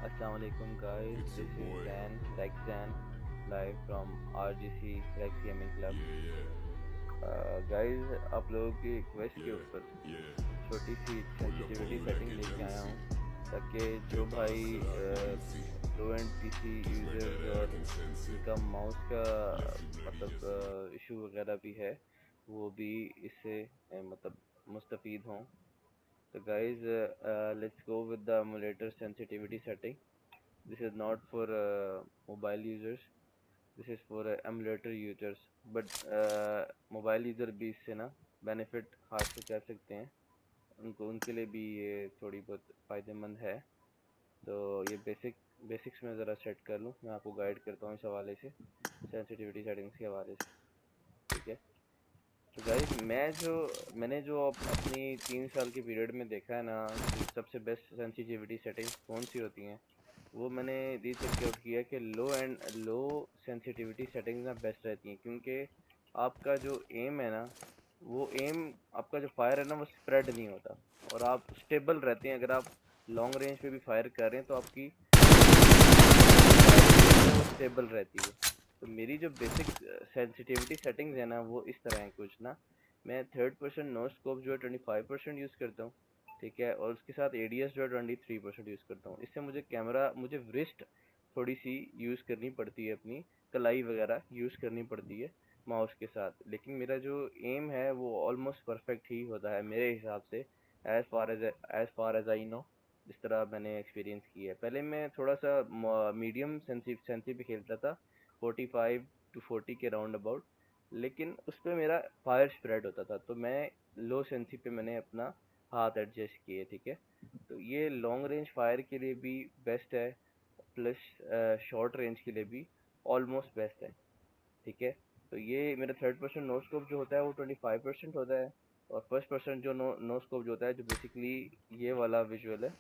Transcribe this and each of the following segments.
Assalamualaikum guys, It's your this is boy. Zan, Rex Zan, live from RGC Rex Gaming Club. Yeah, Guys, आप लोगों की request yeah, के ऊपर yeah, yeah. छोटी सी Pull sensitivity up back setting in लेके आया jealousy. हूँ ताकि जो Ten भाई thousand to the BC. Low and PC Make that users और acting sense. जिनका माउस का Left you bloody yesterday. Issue वगैरह भी है वो भी इससे मतलब मुस्तफ़ीद हों. तो guys, let's go with the emulator sensitivity setting. This is not for mobile users. This is for emulator users. But mobile user भी इससे ना बेनिफिट हासिल कर सकते हैं. उनको उनके लिए भी ये थोड़ी बहुत फ़ायदेमंद है. तो ये बेसिक्स में ज़रा सेट कर लूँ. मैं आपको गाइड करता हूँ इस हवाले से, सेंसिटिविटी सेटिंग्स के हवाले से. ठीक है. तो गाइस, मैंने जो अपनी 3 साल के पीरियड में देखा है ना कि सबसे बेस्ट सेंसिटिविटी सेटिंग्स कौन सी होती हैं, वो मैंने ये चेकआउट किया कि लो सेंसिटिविटी सेटिंग्स ना बेस्ट रहती हैं. क्योंकि आपका जो एम है ना, वो एम आपका जो फायर है ना वो स्प्रेड नहीं होता और आप स्टेबल रहते हैं. अगर आप लॉन्ग रेंज पे भी फायर कर रहे हैं तो आपकी स्टेबल रहती है. तो मेरी जो बेसिक सेंसिटिविटी सेटिंग्स है ना वो इस तरह हैं कुछ ना. मैं थर्ड पर्सन नो स्कोप जो है 25% यूज़ करता हूँ. ठीक है. और उसके साथ एडीएस जो है 23% यूज़ करता हूँ. इससे मुझे रिस्ट थोड़ी सी यूज़ करनी पड़ती है, अपनी कलाई वगैरह यूज़ करनी पड़ती है माउस के साथ. लेकिन मेरा जो एम है वो ऑलमोस्ट परफेक्ट ही होता है मेरे हिसाब से, as far as I know. जिस तरह मैंने एक्सपीरियंस किया है. पहले मैं थोड़ा सा मीडियम सेंसी पे खेलता था, 45 to 40 के राउंड अबाउट. लेकिन उस पर मेरा फायर स्प्रेड होता था, तो मैं लो सेंसी पे मैंने अपना हाथ एडजस्ट किए. ठीक है. तो ये लॉन्ग रेंज फायर के लिए भी बेस्ट है, प्लस शॉर्ट रेंज के लिए भी ऑलमोस्ट बेस्ट है. ठीक है. तो ये मेरा थर्ड पर्सन नो स्कोप जो होता है वो 25% होता है. और फर्स्ट पर्सन जो नो स्कोप जो होता है, जो बेसिकली ये वाला विजुअल है,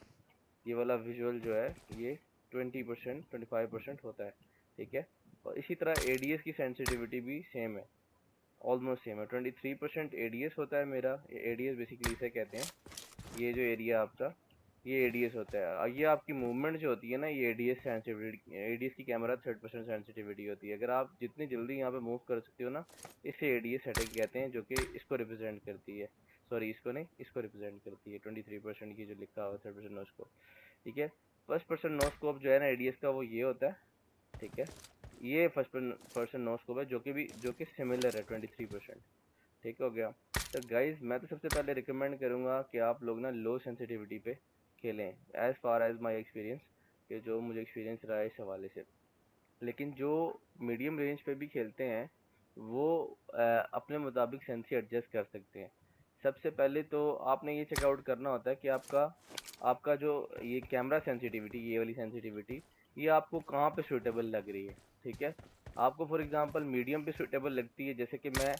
ये वाला विजुअल जो है ये 20% 25% होता है. ठीक है. और इसी तरह एडीएस की सेंसिटिविटी भी सेम है, ऑलमोस्ट सेम है. 23% एडीएस होता है मेरा. एडीएस बेसिकली इसे कहते हैं, ये जो एरिया आपका, ये एडीएस होता है. ये आपकी मूवमेंट जो होती है ना, ये एडीएस सेंसिटिविटी, एडीएस की कैमरा 3% सेंसिटिविटी होती है. अगर आप जितनी जल्दी यहाँ पे मूव कर सकते हो ना, इसे एडीएस सेटिंग कहते हैं, जो कि इसको रिप्रेजेंट करती है. सॉरी, इसको नहीं, इसको रिप्रेजेंट करती है. 23% की जो लिखा हुआ 3% नो स्कोप. ठीक है. फर्स्ट पर्सन नो स्कोप जो है ना एडीएस का, वो ये होता है. ठीक है. ये फर्स्ट पर्सन नो स्कोप है, जो कि सिमिलर है 23%. ठीक हो गया. तो गाइज, मैं तो सबसे पहले रिकमेंड करूँगा कि आप लोग ना लो सेंसिटिविटी पे खेलें, as far as my experience, कि जो मुझे एक्सपीरियंस रहा है इस हवाले से. लेकिन जो मीडियम रेंज पे भी खेलते हैं वो अपने मुताबिक सेंसी एडजस्ट कर सकते हैं. सबसे पहले तो आपने ये चेकआउट करना होता है कि आपका आपका जो ये कैमरा सेंसिटिविटी, ये वाली सेंसिटिविटी, ये आपको कहाँ पे सूटेबल लग रही है. ठीक है. आपको फॉर एग्जांपल मीडियम पे सूटेबल लगती है, जैसे कि मैं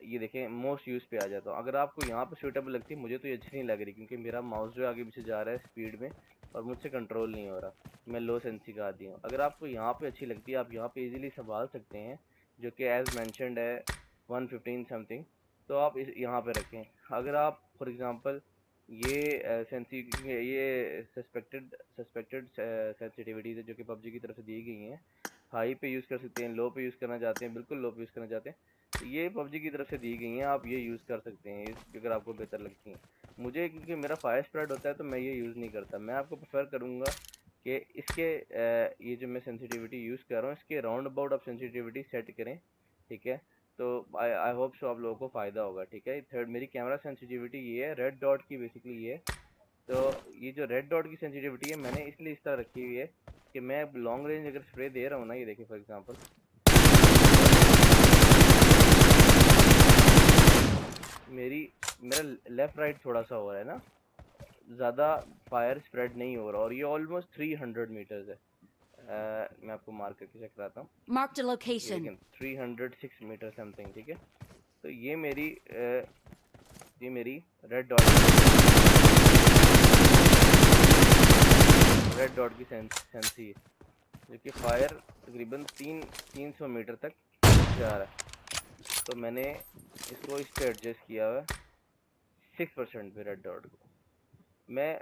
ये देखें मोस्ट यूज़ पे आ जाता हूँ. अगर आपको यहाँ पे सूटेबल लगती है, मुझे तो ये अच्छी नहीं लग रही क्योंकि मेरा माउस जो आगे पीछे जा रहा है स्पीड में और मुझसे कंट्रोल नहीं हो रहा. मैं लो सेंसी का आदी हूँ. अगर आपको यहाँ पे अच्छी लगती है, आप यहाँ पे इजीली संभाल सकते हैं, जो कि एज मैंशनड है 115 समथिंग, तो आप इस यहाँ पे रखें. अगर आप फॉर एग्जांपल ये सेंसी ये सस्पेक्टेड सेंसिटिविटीज़ है जो कि पबजी की तरफ से दी गई हैं, हाई पे यूज़ कर सकते हैं, लो पे यूज़ करना चाहते हैं, बिल्कुल लो पे यूज़ करना चाहते हैं, तो ये पबजी की तरफ से दी गई हैं, आप ये यूज़ कर सकते हैं अगर आपको बेहतर लगती हैं. मुझे क्योंकि मेरा फायर स्प्रेड होता है तो मैं ये यूज़ नहीं करता. मैं आपको प्रेफर करूँगा कि इसके ये जो मैं सेंसिटिविटी यूज़ कर रहा हूँ, इसके राउंड अबाउट आप सेंसिटिविटी सेट करें. ठीक है. तो आई होप सो आप लोगों को फ़ायदा होगा. ठीक है. थर्ड, मेरी कैमरा सेंसिटिविटी ये है, रेड डॉट की बेसिकली ये. तो ये जो रेड डॉट की सेंसिटिविटी है मैंने इसलिए इस तरह रखी हुई है कि मैं लॉन्ग रेंज अगर स्प्रे दे रहा हूँ ना, ये देखिए फॉर एग्जांपल, मेरा लेफ़्ट राइट थोड़ा सा हो रहा है ना, ज़्यादा फायर स्प्रेड नहीं हो रहा, और ये ऑलमोस्ट 300 मीटर्स है. मैं आपको मार्क करके चेक कराता हूँ. Marked a ये location. लेकिन 306 मीटर समथिंग. ठीक है. तो ये मेरी रेड डॉट की सेंसी है, जो कि फायर तकरीबन 300 मीटर तक जा रहा है. तो मैंने इसको इस पे एडजस्ट किया हुआ है 6% पे रेड डॉट को. मैं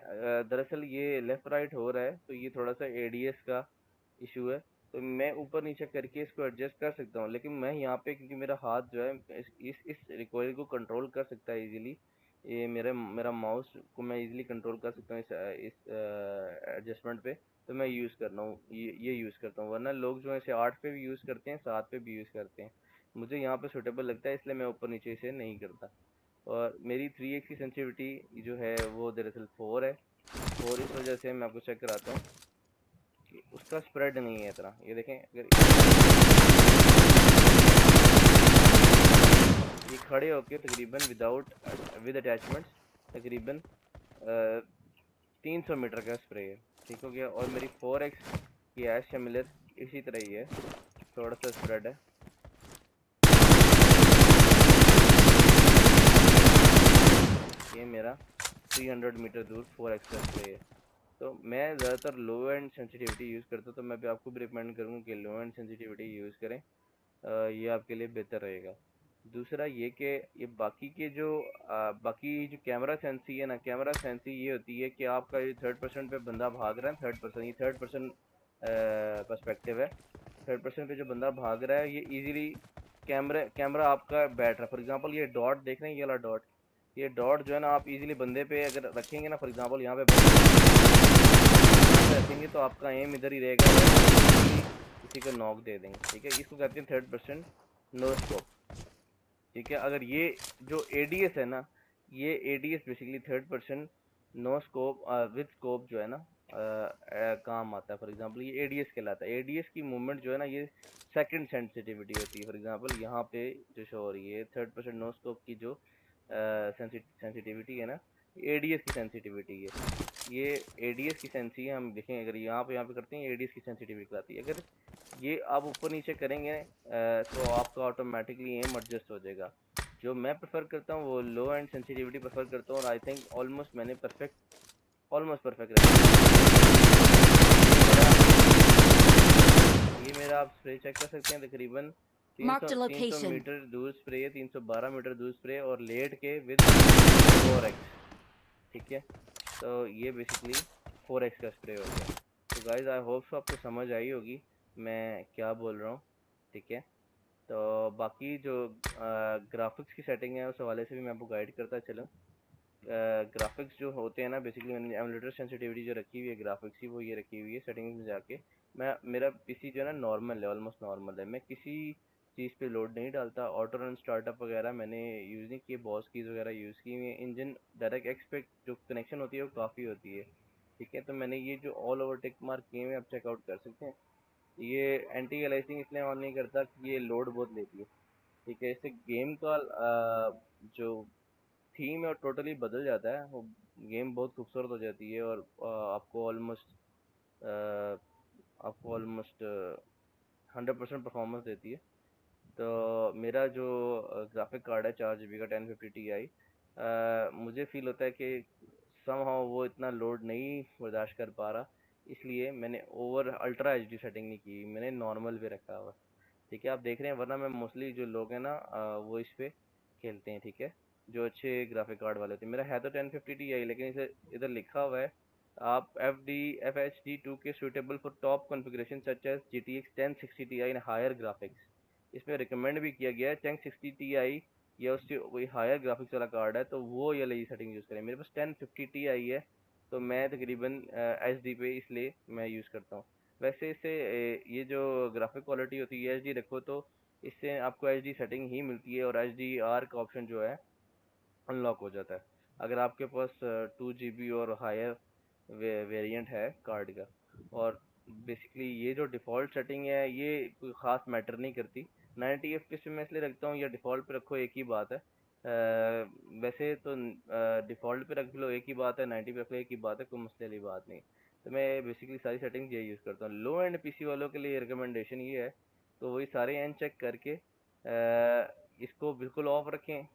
दरअसल ये लेफ़्ट राइट हो रहा है तो ये थोड़ा सा एडीएस का इशू है, तो मैं ऊपर नीचे करके इसको एडजस्ट कर सकता हूँ, लेकिन मैं यहाँ पे क्योंकि मेरा हाथ जो है इस रिकॉइल को कंट्रोल कर सकता है इजीली, ये मेरा माउस को मैं इजीली कंट्रोल कर सकता हूँ इस एडजस्टमेंट पे, तो मैं यूज़ कर रहा हूँ, ये यूज़ करता हूँ। वरना लोग जो है इसे 8 पे भी यूज़ करते हैं, 7 पे भी यूज़ करते हैं, मुझे यहाँ पे सूटेबल लगता है इसलिए मैं ऊपर नीचे इसे नहीं करता। और मेरी 3x की सेंसिटिविटी जो है वो दरअसल 4 है, और इस वजह से मैं आपको चेक कराता हूँ कि उसका स्प्रेड नहीं है इतना। ये देखें, अगर ये खड़े होके तकरीबन विद अटैचमेंट्स तकरीबन 300 मीटर का स्प्रे है, ठीक हो गया। और मेरी 4x की एश सिमिलर इसी तरह ही है, थोड़ा सा स्प्रेड है। ये मेरा 300 मीटर दूर 4x का स्प्रे है। तो मैं ज़्यादातर लो एंड सेंसिटिविटी यूज़ करता हूँ, तो मैं भी आपको भी रिकमेंड करूँगा कि लो एंड सेंसिटिविटी यूज़ करें, ये आपके लिए बेहतर रहेगा। दूसरा ये कि ये बाकी जो कैमरा सेंसी है ना, कैमरा सेंसी ये होती है कि आपका ये थर्ड पर्सन पे बंदा भाग रहा है, थर्ड पर्सन पर्सपेक्टिव है। थर्ड पर्सन पे जो बंदा भाग रहा है ये इजीली कैमरा आपका बैठ रहा है। फॉर एग्जांपल ये डॉट देख रहे हैं, ये वाला डॉट, ये डॉट जो है ना आप इजीली बंदे पे अगर रखेंगे ना, फॉर एग्जांपल यहाँ पे रखेंगे तो आपका एम इधर ही रहेगा और किसी को नॉक दे देंगे, ठीक है। इसको कहते हैं थर्ड पर्सन नो स्कोप, ठीक है। अगर ये जो एडीएस है ना, ये ADS basically third person no scope with scope जो है ना काम आता है। फॉर एग्जांपल ये एडीएस कहलाता है। एडीएस की मूवमेंट जो है ना ये सेकंड सेंसिटिविटी होती है। फॉर एग्जांपल यहाँ पे जो शो हो रही है थर्ड पर्सन नो स्कोप की जो सेंसिटिविटी है ना, एडीएस की सेंसिटिविटी है, ये एडीएस की सेंसी है। हम देखें अगर यहाँ पे करते हैं एडीएस की सेंसिटिविटी कहलाती है। अगर ये आप ऊपर नीचे करेंगे तो आपका ऑटोमेटिकली एम एडजस्ट हो जाएगा। जो मैं प्रेफर करता हूँ वो लो एंड सेंसिटिविटी प्रेफर करता हूँ, और आई थिंक ऑलमोस्ट मैंने ऑलमोस्ट परफेक्ट ये मेरा आप स्प्रे चेक कर सकते हैं, तकरीबन 300 मीटर दूर स्प्रे है, 312 मीटर दूर स्प्रे, और लेट के विद 4x, ठीक है। तो ये बेसिकली 4x का स्प्रे हो गया। तो गाइज आई होप सो आपको समझ आई होगी मैं क्या बोल रहा हूँ, ठीक है। तो बाकी जो ग्राफिक्स की सेटिंग है उस हवाले से भी मैं आपको गाइड करता चलूँ। ग्राफिक्स जो होते हैं ना, बेसिकली मैंने एमुलेटर सेंसिटिविटी जो रखी हुई है ग्राफिक्स की, वो ये रखी हुई है सेटिंग्स में जाके। मेरा पीसी जो है ना नॉर्मल है, ऑलमोस्ट नॉर्मल है, मैं किसी चीज़ पे लोड नहीं डालता। ऑटो रन स्टार्टअप वगैरह मैंने यूज़ नहीं किए, बॉस कीज़ वगैरह यूज़ की हुई है। इंजन डायरेक्ट एक्स पे जो कनेक्शन होती है वो काफ़ी होती है, ठीक है। तो मैंने ये जो ऑल ओवर टिक मार्क किए हुए आप चेकआउट कर सकते हैं। ये एंटी अलाइसिंग इसलिए ऑन नहीं करता कि ये लोड बहुत लेती है, ठीक है। इससे गेम का जो थीम है वो टोटली बदल जाता है, वो गेम बहुत खूबसूरत हो जाती है, और आपको ऑलमोस्ट 100% परफॉर्मेंस देती है। तो मेरा जो ग्राफिक कार्ड है 4 GB का 1050 Ti, मुझे फील होता है कि समहाउ वो इतना लोड नहीं बर्दाश्त कर पा रहा, इसलिए मैंने ओवर अल्ट्रा एचडी सेटिंग नहीं की, मैंने नॉर्मल पे रखा हुआ, ठीक है। आप देख रहे हैं, वरना मैं मोस्टली जो लोग हैं ना वो इस पे खेलते हैं, ठीक है, जो अच्छे ग्राफिक कार्ड वाले थे। मेरा है तो 1050 Ti, लेकिन इसे इधर लिखा हुआ है आप F H D 2K suitable for top configuration such as GTX 1060 Ti in higher graphics. इसमें रिकमेंड भी किया गया है 1060 Ti या उससे कोई हायर ग्राफिक्स वाला कार्ड है तो वो ये वाली सेटिंग यूज़ करें। मेरे पास 1050 Ti है, तो मैं तकरीबन एच डी पे इसलिए मैं यूज़ करता हूँ। वैसे इससे ये जो ग्राफिक क्वालिटी होती है एच डी रखो तो इससे आपको एच डी सेटिंग ही मिलती है, और एच डी आर का ऑप्शन जो है अनलॉक हो जाता है अगर आपके पास 2 GB और हायर वेरिएंट है कार्ड का। और बेसिकली ये जो डिफ़ॉल्ट सेटिंग है ये कोई ख़ास मैटर नहीं करती। 90 FPS मैं इसलिए रखता हूँ, या डिफ़ॉल्ट पे रखो एक ही बात है। वैसे तो डिफ़ॉल्ट पे रख लो एक ही बात है, 90 पे रख लो एक ही बात है, कोई मसले वाली बात नहीं। तो मैं बेसिकली सारी सेटिंग्स ये यूज़ करता हूँ। लो एंड पीसी वालों के लिए रिकमेंडेशन ये है, तो वही सारे एंड चेक करके इसको बिल्कुल ऑफ रखें,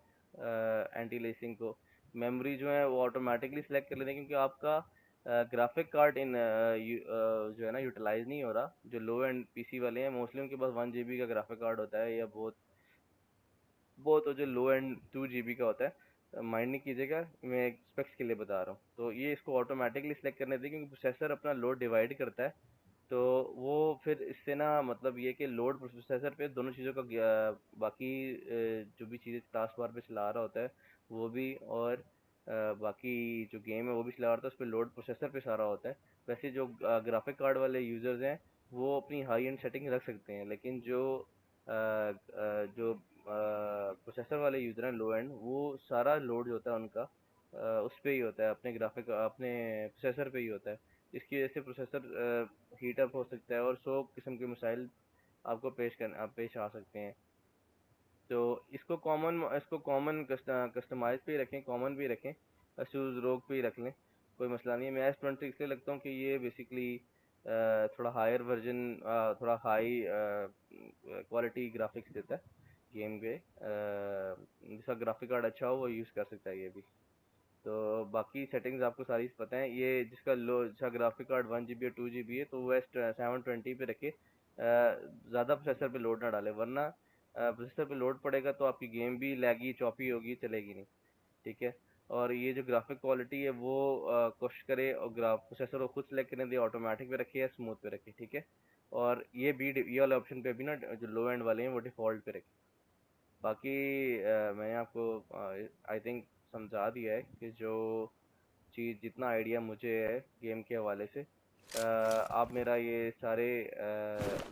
एंटी लेसिंग को। मेमोरी जो है वो ऑटोमेटिकली सिलेक्ट कर लेते हैं, क्योंकि आपका ग्राफिक कार्ड जो है ना यूटिलाइज नहीं हो रहा। जो लो एंड पीसी वाले हैं मोस्टली उनके पास 1 GB का ग्राफिक कार्ड होता है, या बहुत बहुत जो लो एंड 2 GB का होता है, माइंड नहीं कीजिएगा, मैं एक स्पेक्स के लिए बता रहा हूँ। तो ये इसको ऑटोमेटिकली सिलेक्ट करने दें, क्योंकि प्रोसेसर अपना लोड डिवाइड करता है, तो वो फिर इससे ना मतलब ये कि लोड प्रोसेसर पे दोनों चीज़ों का बाकी जो भी चीज़ें टास्क बार पे चला रहा होता है वो भी, और बाकी जो गेम है वो भी चला रहा होता है, उस पर लोड प्रोसेसर पे सारा होता है। वैसे जो ग्राफिक कार्ड वाले यूज़र्स हैं वो अपनी हाई एंड सेटिंग रख सकते हैं, लेकिन जो प्रोसेसर वाले यूज़र हैं लो एंड, वो सारा लोड जो होता है उनका उस पे ही होता है, अपने प्रोसेसर पे ही होता है। इसकी वजह से प्रोसेसर हीट अप हो सकता है और 100 किस्म के मसाइल आपको पेश आ सकते हैं। तो इसको कॉमन कस्टमाइज पे ही रखें, कॉमन भी रखें, शूज़ रोग पे ही रख लें, कोई मसला नहीं है। मैं S20 इसलिए लगता हूँ कि ये बेसिकली थोड़ा हायर वर्जन, थोड़ा हाई क्वालिटी ग्राफिक्स देता है गेम के। जिसका ग्राफिक कार्ड अच्छा हो वो यूज़ कर सकता है ये भी। तो बाकी सेटिंग्स आपको सारी पता है। ये जिसका ग्राफिक कार्ड 1 GB या 2 GB है तो वो 720 पे रखे, ज़्यादा प्रोसेसर पे लोड ना डाले, वरना प्रोसेसर पे लोड पड़ेगा तो आपकी गेम भी लैगी चॉपी होगी, चलेगी नहीं, ठीक है। और ये जो ग्राफिक क्वालिटी है वो कोशिश करे और प्रोसेसर को खुद सेलेक्ट करने दे, ऑटोमेटिक पे रखे या स्मूथ पे रखे, ठीक है। और ये वाले ऑप्शन पे भी ना जो लो एंड वाले हैं वो डिफ़ॉल्ट पे रखे। बाकी मैंने आपको आई थिंक समझा दिया है कि जो चीज़ जितना आइडिया मुझे है गेम के हवाले से। आप मेरा ये सारे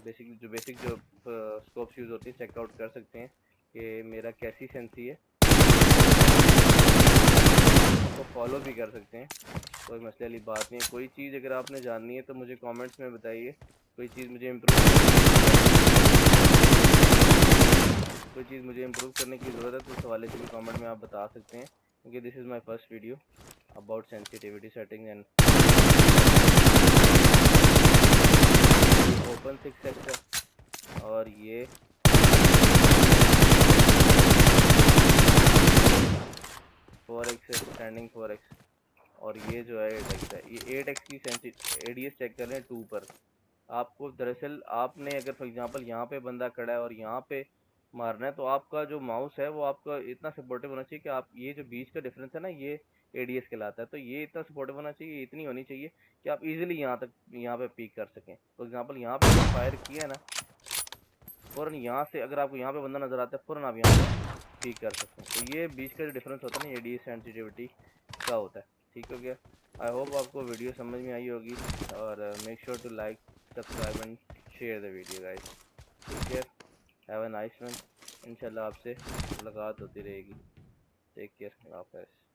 बेसिक जो स्कोप्स यूज़ होती है चेकआउट कर सकते हैं कि मेरा कैसी सेंसी है, उसको फॉलो भी कर सकते हैं, कोई मसले वाली बात नहीं है। कोई चीज़ अगर आपने जाननी है तो मुझे कमेंट्स में बताइए, कोई चीज़ मुझे इम्प्रूव करने की ज़रूरत है तो उस हवाले से भी कमेंट में आप बता सकते हैं, क्योंकि this is my first video about sensitivity setting and open 6x है, और ये 4x है, स्टैंडिंग 4x, और ये जो है 8x है। ये 8x की एडीएस चेक कर लें 2 पर। आपको दरअसल आपने अगर फॉर एग्जांपल यहाँ पे बंदा खड़ा है और यहाँ पे मारना है, तो आपका जो माउस है वो आपका इतना सपोर्टिव होना चाहिए कि आप ये जो बीच का डिफरेंस है ना, ये एडीएस कहलाता है। तो ये इतना सपोर्टिव होना चाहिए, इतनी होनी चाहिए कि आप इजीली यहाँ पे पीक कर सकें। फॉर एग्जांपल यहाँ पे फायर किया है ना, फ़ौरन यहाँ से अगर आपको यहाँ पे बंदा नज़र आता है फ़ौरन आप यहाँ पे पीक कर सकते हैं। तो ये बीच का जो डिफरेंस होता है ना, ये एडीएस सेंसिटिविटी का होता है। ठीक हो गया। आई होप आपको वीडियो समझ में आई होगी, और make sure to like, subscribe and share the video guys. Take care, have a nice one. इंशाल्लाह आपसे मुलाकात होती रहेगी। टेक केयर, अल्लाह हाफ़िज़।